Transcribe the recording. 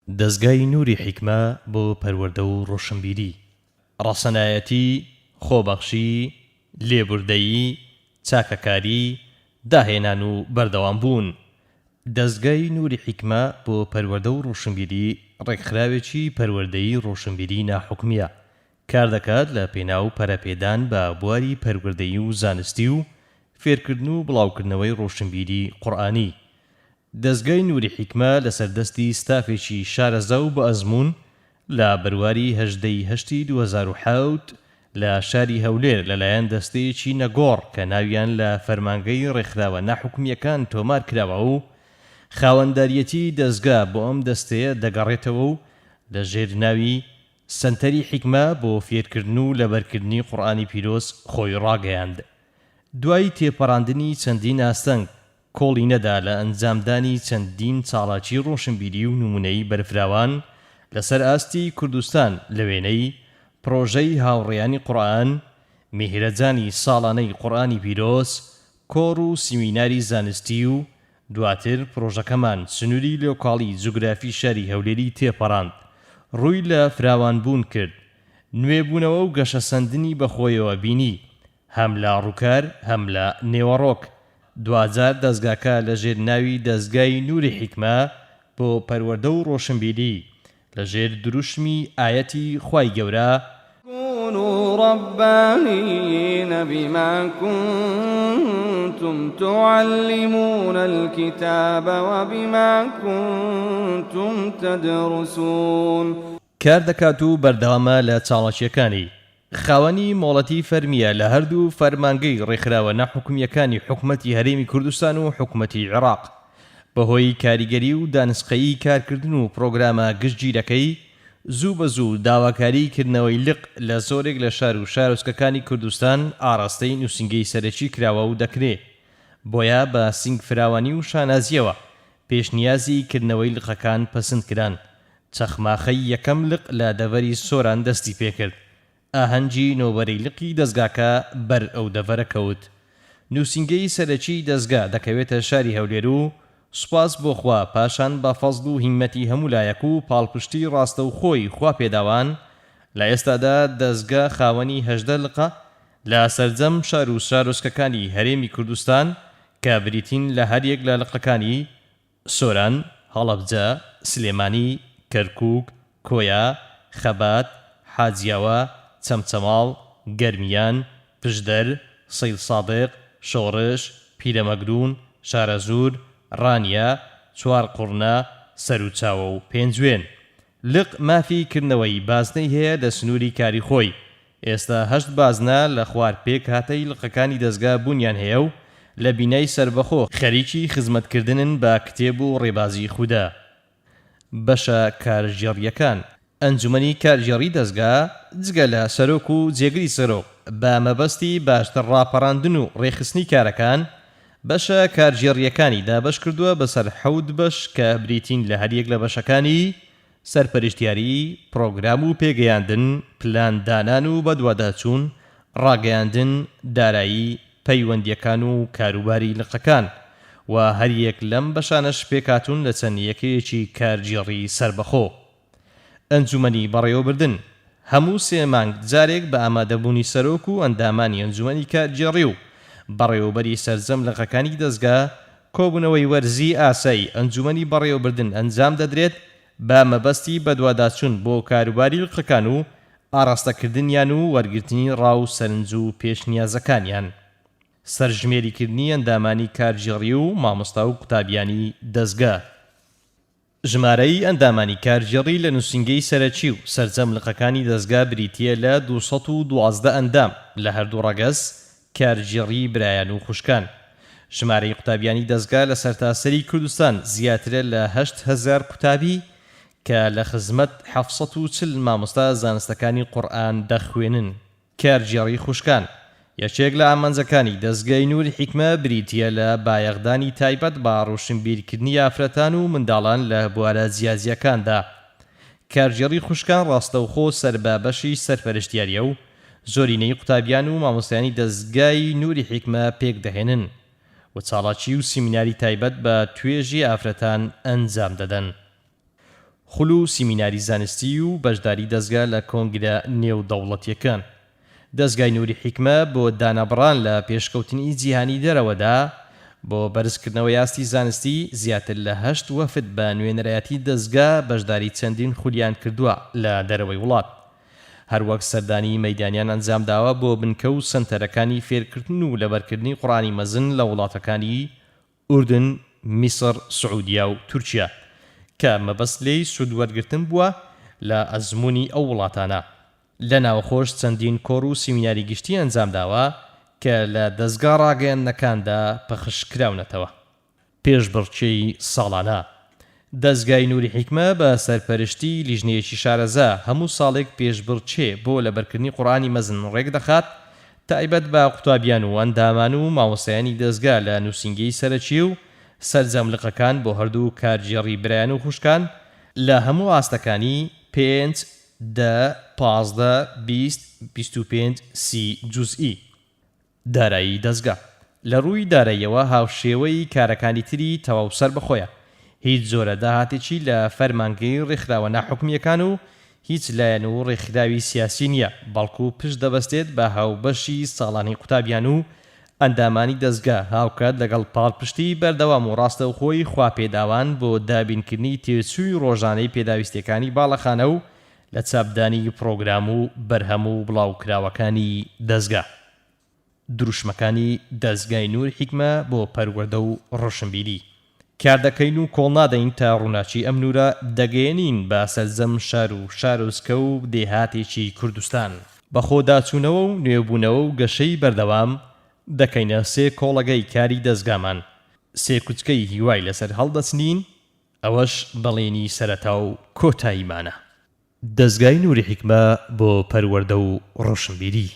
دەستگای نووری حیکمە بۆ پەروەردە و ڕۆشنبیری، ڕەسەنایەتی، خۆبەخشی، لێبوردەیی، چاکەکاری، داهێنان و بەردەوامبوون. دەستگای نووری حیکمە بۆ پەروەردە و ڕۆشنبیری ڕێکخراوێکی پەروەردەیی ڕۆشنبیری ناحوکمیە، کار دەکات لە پێناو پەرەپێدان بە بواری پەروەردەیی و زانستی و فێرکردن و بڵاوکردنەوەی ڕۆشنبیری قورئانی. دەستگای نووری حیکمە لەسەردەستی ستافێکی شارەزا و بە ئەزموون لە بەرواری 18 2007 لە شاری هەولێر لەلایەن دەستەیەکی نەگۆڕ کە ناویان لە فەرمانگەی ڕێکخراوە ناحوکمیەکان تۆمار کراوە و خاوەنداریەتی دەستگا بۆ ئەم دەستەیە دەگەڕێتەوە و لە ژێر ناوی سەنتەری حیکمە بۆ فێرکردن و لەبەرکردنی قورئانی پیرۆز خۆی ڕاگەیاند. دوای تێپەڕاندنی چەندین ئاستەنگ کۆڵی نەدا لە ئەنجامدانی چەندین چاڵاکی ڕۆشنبیری و نمونەی بەرفراوان لەسەر ئاستی کوردستان لە وێنەی پرۆژەی هاوڕێیانی قورئان، میهرەجانی ساڵانەی قورئانی پیرۆز، کۆڕ و سیمیناری زانستی و دواتر پرۆژەکەمان سنووری لۆکاڵی جوگرافی شاری هەولێری تێپەڕاند، ڕووی لە فراوانبوون کرد، نوێبوونەوە و گەشەسەندنی بەخۆیەوە بینی، هەم لە ڕووکار هەم لە نێوەڕۆک. دوجار دەستگاکە لە ژێر ناوی دەستگای نووری حیکمە بۆ پەروەردە و ڕۆشنبیری لە ژێر دروشمی ئایەتی خوای گەورە كونوا ربانيين بما كنتم تعلمون الكتاب وبما كنتم تدرسون کار دەکات و بەردەوامە لە چاڵەکیەکانی. خاوەنی مۆڵەتی فەرمیە لە هەردوو فەرمانگەی ڕێکخراوە ناحوکمیەکانی حکومەتی هەرێمی کوردستان و حکومەتی عێراق بەهۆی کاریگەری و دانسقەیی کارکردن و پرۆگرامە گشتگیرەکەی زوو بە زوو داواکاری کردنەوەی لق لە زۆرێک لە شار و شارۆچکەکانی کوردستان ئاڕاستەی نووسینگەی سەرەکی کراوە و دەکرێت. بۆیە بە سنگ فراوانی و شانازیەوە پێشنیازی کردنەوەی لقەکان پەسەند کران. چەخماخەی یەکەم لق لە دەڤەری سۆران دەستی پێکرد. ئاهەنگی نۆبەرەی لقی دەستگاکە بەر ئەو دەڤەرە کەوت. نووسینگەی سەرەکی دەستگا دەکەوێتە شاری هەولێر و سوپاس بۆ خوا پاشان بە فەزڵ و هیممەتی هەموو لایەک و پاڵپشتی ڕاستە و خۆی خوا پێداوان لە ئێستادا دەستگا خاوەنی 18 لقە لە سەرجەم شار و شارۆچکەکانی هەرێمی کوردستان کە بریتین لە هەریەک لە لقەکانی سۆران، هەڵەبجە، سلێمانی، کەرکووک، کۆیا، خەبات، حاجیاوە، چەمچەماڵ، گەرمیان، پشدەر، سەید سادق، شۆڕش، پیرەمەگرون، شارەزور، ڕانیە، چوار قوڕنە، سەروچاوە و پێنجوێن. لق مافی کردنەوەی بازنەی هەیە لە سنووری کاری خۆی. ئێستا 8 بازنە لە خوارپێک هاتەی لقەکانی دەستگا بوونیان هەیە و لە بینای سربەخۆ خەریکی خزمەتکردنن بە کتێب و ڕێبازی خودا. بەشە کارژێڕیەکان. ئەنجومەنی کارژێڕی دەستگا جگە لە سەرۆک و جێگری سەرۆک بە مەبەستی باشتر ڕاپەڕاندن و ڕێخستنی کارەکان بەشە کارژێڕیەکانی دابەش کردووە بەسەر 7 بەش کە بریتین لە هەریەک لە بەشەکانی سەرپەرشتیاری، پرۆگرام و پێگەیاندن، پلاندانان و بەدواداچوون، ڕاگەیاندن، دارایی، پەیوەندیەکان و کاروباری لقەکان و هەریەک لەم بەشانەش پێکاتون لە چەند یەکەیەکی کارژێڕی سربەخۆ. ئەنجومەنی بەڕێوەبردن. هەموو 3 مانگ جارێک بە ئامادەبوونی سەرۆک و ئەندامانی ئەنجومەنی کارژێڕی و بەڕێوەبەری سەرجەم لقەکانی دەستگا کۆبوونەوەی وەرزی ئاسایی ئەنجومەنی بەڕێوەبردن ئەنجام دەدرێت بە مەبەستی بەدواداچوون بۆ کاروباری لقەکان و ئاڕاستەکردنیان و وەرگرتنی ڕاو سەرنج و پێشنیازەکانیان. سەرژمێریکردنی ئەندامانی کارژێڕی و مامۆستا و قوتابیانی دەستگا. ژمارەی ئەندامانی کارژێڕی لە نووسینگەی سەرەکی و سەرجەم لقەکانی دەستگا بریتیە لە 212 ئەندام لە هەردوو ڕەگەز کارژێڕی برایان و خوشکان. ژمارەی قوتابیانی دەستگا لە سەرتاسەری کوردستان زیاترە لە 8000 قوتابی کە لە خزمەت 740 مامۆستا زانستەکانی قورئان دەخوێنن. کارژێڕی خوشکان یەکێک لە ئامانجەکانی دەستگای نووری حیکمە بریتیە لە بایەخدانی تایبەت بە ڕۆشنبیرکردنی ئافرەتان و منداڵان لە بوارە جیازیەکاندا. کارژێڕی خوشکان ڕاستەوخۆ سەربابەشی سەرپەرشتیاریە و زۆرینەی قوتابیان و مامۆستایانی دەستگای نووری حیکمە پێک دەهێنن و چاڵاکی و سیمیناری تایبەت بە توێژی ئافرەتان ئەنجام دەدەن. خول و سیمیناری زانستی و بەشداری دەستگا لە کۆنگرە نێودەوڵەتیەکان. دەستگای نووری حیکمە بۆ دانەبڕان لە پێشکەوتنی جیهانی دەرەوەدا بۆ بەرزکردنەوەی یاستی زانستی زیاتر لە 8 وەفد بە نوێنەرایەتی دەستگا بەشداری چەندین خولیان کردووە لە دەرەوەی وڵات. هەروەک سەردانی مەیدانیان ئەنجام داوە بۆ بنکە و سنتەرەکانی فێرکردن و لەبەرکردنی قورئانی مەزن لە وڵاتەکانی ئوردن، میسر، سعودیا و تورکیا کە مەبەست لێی سوودوەرگرتن بووە لە ئەزموونی ئەو وڵاتانە. لە ناوخۆش چەندین کۆڕ و سیمیناری گشتی ئەنجام داوە کە لە دەستگا ڕاگەیاندنەکاندا پەخشکراونەتەوە. پێشبڕکێی ساڵانە دەستگای نووری حیکمە بە سەرپەرشتی لیژنەیەکی شارەزا هەموو ساڵێک پێشبڕکێ بۆ لەبەرکردنی قورئانی مەزن ڕێک دەخات تایبەت بە قوتابیان و ئەندامان و مامۆستایانی دەستگا لە نووسینگەی سەرەکی و سەرجەملقەکان بۆ هەردوو کارگێڕی برایان و خوشکان لە هەموو ئاستەکانی 5، 10، 15، 20، 25، 30 جوزئی. دارایی دەستگا لە ڕووی داراییەوە هاوشێوەی کارەکانی تری تەواو سەر بەخۆیە. هیچ جۆرە داهاتێکی لە فەرمانگەی ڕێکخراوە ناحوکمیەکان و هیچ لایەن و ڕێکخراوی سیاسی نییە، بەڵکو پشت دەبەستێت بە هاوبەشی ساڵانی قوتابیان و ئەندامانی دەستگا هاوکات لەگەڵ پاڵپشتی بەردەوام و ڕاستەوخۆی خواپێداوان بۆ دابینکردنی تێچووی ڕۆژانەی پێداویستەکانی باڵەخانە و لە چاپدانی پرۆگرام و بەرهەم و بڵاوکراوەکانی دەستگا. دروشمەکانی دەستگای نووری حیکمە بۆ پەروەردە و ڕۆشنبیری کاردەکەین و کۆڵ نادەین تا ڕووناچی ئەم نورە دەگەێنین بە سەرجەم شار و شارۆچکە و دێهاتێکی کوردستان. بە خۆداچوونەوە و نوێبوونەوە و گەشەی بەردەوام دەکەینە 3 کۆڵەگەی کاری دەستگامان. 3 کوچکەی هیوای لەسەر هەڵدەچنین، ئەوەش بەڵێنی سەرەتا و کۆتاییمانە. دەستگای نووری حیکمە بۆ پەروەردە و ڕۆشنبیری.